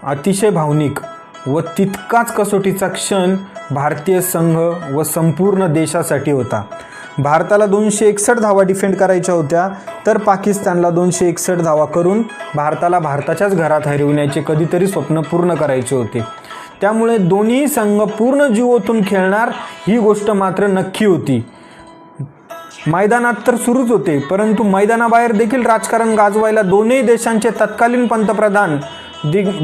अतिशय भावनिक व तितकाच कसोटीचा क्षण भारतीय संघ व संपूर्ण देशासाठी होता. भारताला 261 धावा डिफेंड करायच्या होत्या, तर पाकिस्तानला 261 धावा करून भारताला भारताच्याच घरात हरविण्याचे कधीतरी स्वप्न पूर्ण करायचे होते. त्यामुळे दोन्ही संघ पूर्ण जीव ओतून खेळणार ही गोष्ट मात्र नक्की होती. मैदानात तर सुरूच होते, परंतु मैदानाबाहेर देखील राजकारण गाजवायला दोन्ही देशांचे तत्कालीन पंतप्रधान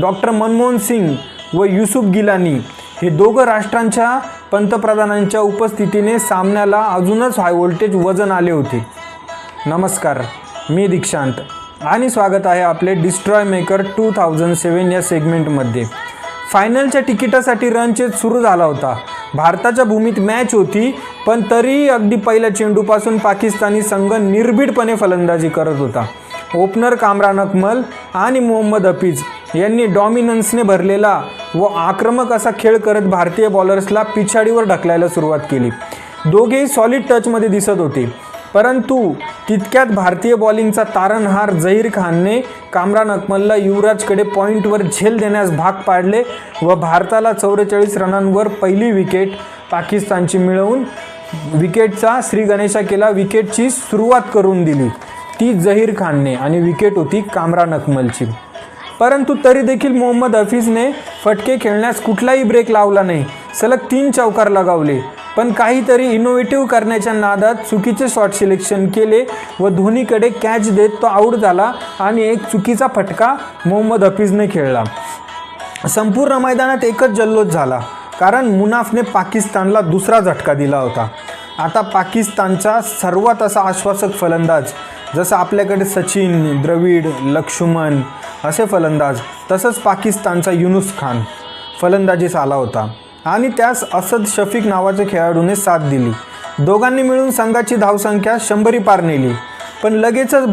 डॉक्टर मनमोहन सिंग व युसुफ गिलानी हे दोघं राष्ट्रांच्या पंतप्रधानांच्या उपस्थितीने सामन्याला अजूनच हाय व्होल्टेज वजन आले होते. नमस्कार, मी दीक्षांत आणि स्वागत आहे आपले डिस्ट्रॉय मेकर 2007 या सेगमेंटमध्ये. फायनलच्या तिकिटासाठी रणचेत सुरू झाला होता. भारताच्या भूमीत मॅच होती, पण तरीही अगदी पहिल्या चेंडूपासून पाकिस्तानी संघ निर्भीडपणे फलंदाजी करत होता. ओपनर कामरान अकमल आणि मोहम्मद हफीज यांनी डॉमिनन्सने भरलेला व आक्रमक असा खेळ करत भारतीय बॉलर्सला पिछाडीवर ढकलायला सुरुवात केली. दोघेही सॉलिड टचमध्ये दिसत होते, परंतु तितक्यात भारतीय बॉलिंगचा तारणहार झहीर खानने कामरान अकमलला युवराजकडे पॉईंटवर झेल देण्यास भाग पाडले व भारताला 44 रनांवर पहिली विकेट पाकिस्तानची मिळवून विकेटचा श्रीगणेशा केला. विकेटची सुरुवात करून दिली ती झहीर खानने आणि विकेट होती कामरान अकमलची. परंतु तरी देखील मोहम्मद हफीजने फटके खेळण्यास कुठलाही ब्रेक लावला नाही. सलग 3 चौकार लगावले, पण काहीतरी इनोव्हेटिव्ह करण्याच्या नादात चुकीचे शॉट सिलेक्शन केले व धोनीकडे कॅच देत तो आऊट झाला आणि एक चुकीचा फटका मोहम्मद हफीजने खेळला. संपूर्ण मैदानात एकच जल्लोष झाला, कारण मुनाफने पाकिस्तानला दुसरा झटका दिला होता. आता पाकिस्तानचा सर्वात असा आश्वासक फलंदाज, जसं आपल्याकडे सचिन, द्रविड, लक्ष्मण असे फलंदाज, तसंच पाकिस्तानचा युनुस खान फलंदाजीस आला होता आणि त्यास असद शफीक नावाच्या खेळाडूने साथ दिली. दोघांनी मिळून संघाची धावसंख्या 100 पार नेली, पण लगेचच